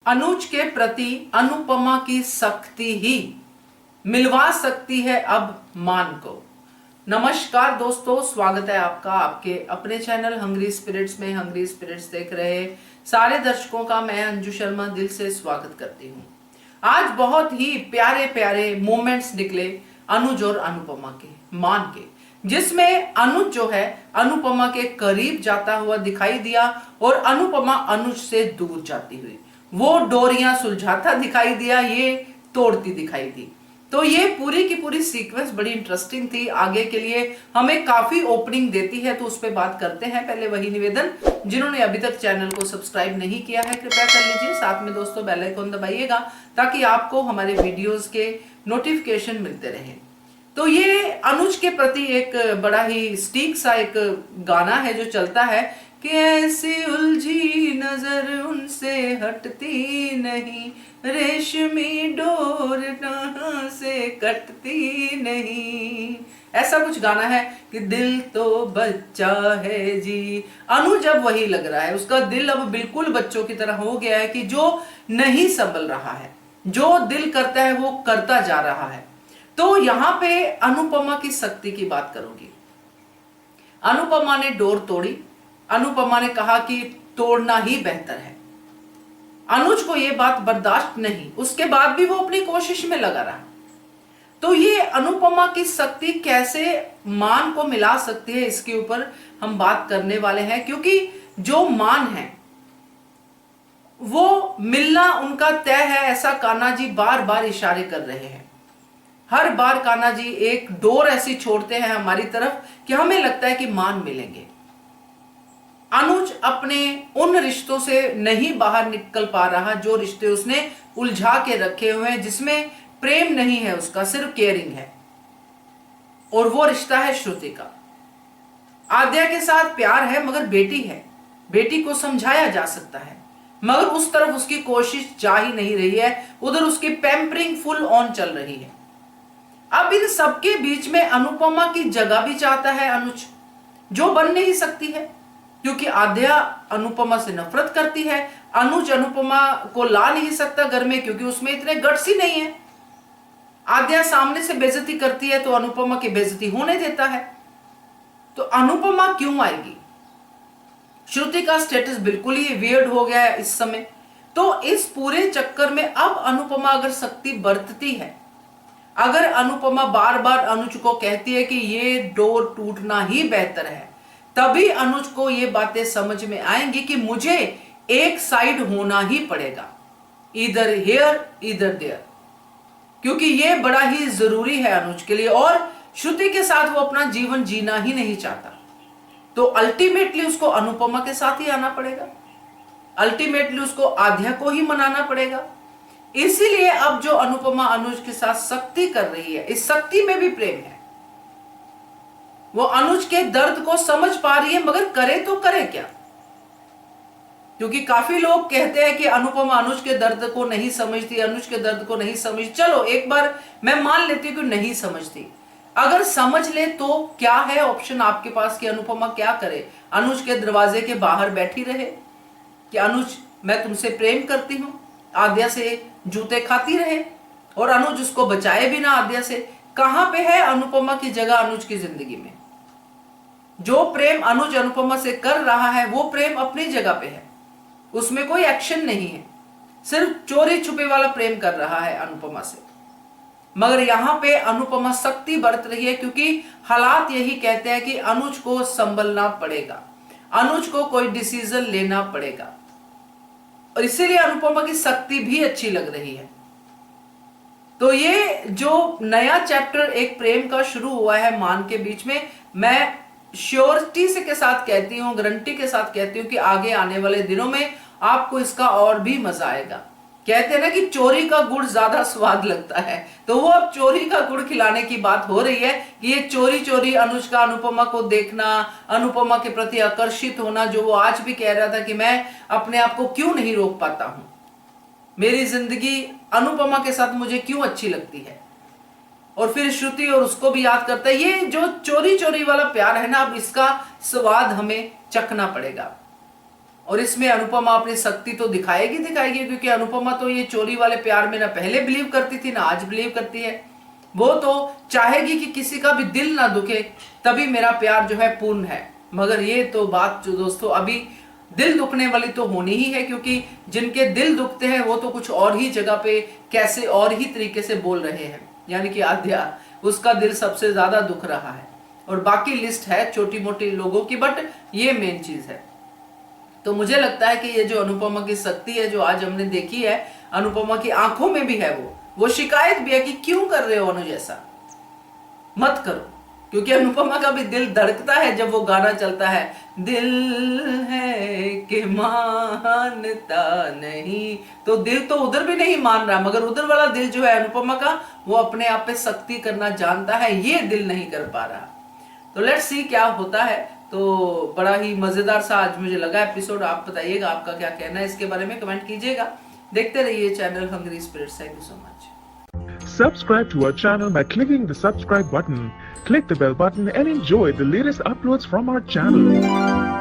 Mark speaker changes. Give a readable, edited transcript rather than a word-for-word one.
Speaker 1: अनुज के प्रति अनुपमा की सख्ती ही मिलवा सकती है अब मान को। नमस्कार दोस्तों, स्वागत है आपका आपके अपने चैनल हंग्री स्पिरिट्स में। हंग्री स्पिरिट्स देख रहे सारे दर्शकों का मैं अंजू शर्मा दिल से स्वागत करती हूँ। आज बहुत ही प्यारे प्यारे मोमेंट्स निकले अनुज और अनुपमा के मान के, जिसमें अनुज जो है अनुपमा के करीब जाता हुआ दिखाई दिया और अनुपमा अनुज से दूर जाती हुई। वो डोरियां सुलझाता दिखाई दिया, ये तोड़ती दिखाई दी। तो ये पूरी की पूरी सीक्वेंस बड़ी इंटरेस्टिंग थी, आगे के लिए हमें काफी ओपनिंग देती है, तो उस पर बात करते हैं। पहले वही निवेदन, जिन्होंने अभी तक चैनल को सब्सक्राइब नहीं किया है कृपया कर लीजिए, साथ में दोस्तों बेल आइकन दबाइएगा ताकि आपको हमारे वीडियोस के नोटिफिकेशन मिलते रहे। तो ये अनुज के प्रति एक बड़ा ही स्टीक सा एक गाना है जो चलता है कि ऐसी उलझी नजर उनसे हटती नहीं, रेशमी डोर कहां से कटती नहीं। ऐसा कुछ गाना है कि दिल तो बच्चा है जी। अनुज अब वही लग रहा है, उसका दिल अब बिल्कुल बच्चों की तरह हो गया है कि जो नहीं संभल रहा है, जो दिल करता है वो करता जा रहा है। तो यहां पे अनुपमा की शक्ति की बात करूंगी। अनुपमा ने डोर तोड़ी, अनुपमा ने कहा कि तोड़ना ही बेहतर है। अनुज को यह बात बर्दाश्त नहीं, उसके बाद भी वो अपनी कोशिश में लगा रहा। तो ये अनुपमा की शक्ति कैसे मान को मिला सकती है, इसके ऊपर हम बात करने वाले हैं, क्योंकि जो मान है वो मिलना उनका तय है, ऐसा कान्हा जी बार बार इशारे कर रहे हैं। हर बार कान्हा जी एक डोर ऐसी छोड़ते हैं हमारी तरफ कि हमें लगता है कि मान मिलेंगे। अनुज अपने उन रिश्तों से नहीं बाहर निकल पा रहा जो रिश्ते उसने उलझा के रखे हुए हैं, जिसमें प्रेम नहीं है उसका, सिर्फ केयरिंग है। और वो रिश्ता है श्रुति का। आद्या के साथ प्यार है मगर बेटी है, बेटी को समझाया जा सकता है, मगर उस तरफ उसकी कोशिश जा ही नहीं रही है, उधर उसकी पैम्परिंग फुल ऑन चल रही है। अब इन सबके बीच में अनुपमा की जगह भी चाहता है अनुज, जो बन नहीं सकती है, क्योंकि आद्या अनुपमा से नफरत करती है। अनुज अनुपमा को ला नहीं सकता घर में, क्योंकि उसमें इतने गट्स ही नहीं है। आद्या सामने से बेइज्जती करती है तो अनुपमा की बेइज्जती होने देता है। तो अनुपमा क्यों आएगी? श्रुति का स्टेटस बिल्कुल ही वियर्ड हो गया है इस समय। तो इस पूरे चक्कर में अब अनुपमा अगर शक्ति बरतती है, अगर अनुपमा बार बार अनुज को कहती है कि ये डोर टूटना ही बेहतर है, तभी अनुज को ये बातें समझ में आएंगी कि मुझे एक साइड होना ही पड़ेगा, इधर हियर इधर देयर, क्योंकि ये बड़ा ही जरूरी है अनुज के लिए। और श्रुति के साथ वो अपना जीवन जीना ही नहीं चाहता, तो अल्टीमेटली उसको अनुपमा के साथ ही आना पड़ेगा, अल्टीमेटली उसको आद्या को ही मनाना पड़ेगा। इसीलिए अब जो अनुपमा अनुज के साथ सख्ती कर रही है, इस सख्ती में भी प्रेम है। वो अनुज के दर्द को समझ पा रही है, मगर करे तो करे क्या? क्योंकि काफी लोग कहते हैं कि अनुपमा अनुज के दर्द को नहीं समझती, अनुज के दर्द को नहीं समझती। चलो एक बार मैं मान लेती हूँ कि नहीं समझती, अगर समझ ले तो क्या है ऑप्शन आपके पास कि अनुपमा क्या करे? अनुज के दरवाजे के बाहर बैठी रहे कि अनुज मैं तुमसे प्रेम करती हूं, आद्या से जूते खाती रहे, और अनुज उसको बचाए भी ना आद्या से? कहां पे है अनुपमा की जगह अनुज की जिंदगी में? जो प्रेम अनुज अनुपमा से कर रहा है वो प्रेम अपनी जगह पे है, उसमें कोई एक्शन नहीं है, सिर्फ चोरी छुपे वाला प्रेम कर रहा है अनुपमा से। मगर यहां पे अनुपमा शक्ति बरत रही है, क्योंकि हालात यही कहते हैं कि अनुज को संभलना पड़ेगा, अनुज को कोई डिसीजन लेना पड़ेगा, और इसीलिए अनुपमा की शक्ति भी अच्छी लग रही है। तो ये जो नया चैप्टर एक प्रेम का शुरू हुआ है मान के बीच में, मैं श्योरिटी से के साथ कहती हूँ, गारंटी के साथ कहती हूँ कि आगे आने वाले दिनों में आपको इसका और भी मजा आएगा। कहते हैं ना कि चोरी का गुड़ ज्यादा स्वाद लगता है, तो वो अब चोरी का गुड़ खिलाने की बात हो रही है कि ये चोरी चोरी अनुज का अनुपमा को देखना, अनुपमा के प्रति आकर्षित होना, जो वो आज भी कह रहा था कि मैं अपने आप को क्यों नहीं रोक पाता हूं, मेरी जिंदगी अनुपमा के साथ मुझे क्यों अच्छी लगती है, और फिर श्रुति और उसको भी याद करता है। ये जो चोरी चोरी वाला प्यार है ना, अब इसका स्वाद हमें चखना पड़ेगा। और इसमें अनुपमा अपनी शक्ति तो दिखाएगी दिखाएगी, क्योंकि अनुपमा तो ये चोरी वाले प्यार में ना पहले बिलीव करती थी ना आज बिलीव करती है। वो तो चाहेगी कि किसी का भी दिल ना दुखे, तभी मेरा प्यार जो है पूर्ण है। मगर ये तो बात जो दोस्तों अभी दिल दुखने वाली तो होनी ही है, क्योंकि जिनके दिल दुखते हैं वो तो कुछ और ही जगह पे कैसे और ही तरीके से बोल रहे हैं। यानी कि आद्या, उसका दिल सबसे ज्यादा दुख रहा है, और बाकी लिस्ट है छोटी मोटी लोगों की, बट ये मेन चीज है। तो मुझे लगता है कि ये जो अनुपमा की शक्ति है जो आज हमने देखी है, अनुपमा की आंखों में भी है, वो शिकायत भी है कि क्यों कर रहे हो अनु जैसा, मत करो। क्योंकि अनुपमा का भी दिल धड़कता है जब वो गाना चलता है, दिल है कि मानता नहीं। तो दिल तो उधर भी नहीं मान रहा, मगर उधर वाला दिल जो है अनुपमा का, वो अपने आप पे सख्ती करना जानता है, ये दिल नहीं कर पा रहा। तो लेट्स सी क्या होता है। तो बड़ा ही मजेदार सा आज मुझे लगा एपिसोड। आप बताइएगा आपका क्या कहना है इसके बारे में, कमेंट कीजिएगा। देखते रहिए channel hungry spirits. Thank you so much.
Speaker 2: Subscribe to our channel by clicking the subscribe button. Click the bell button and enjoy the latest uploads from our channel.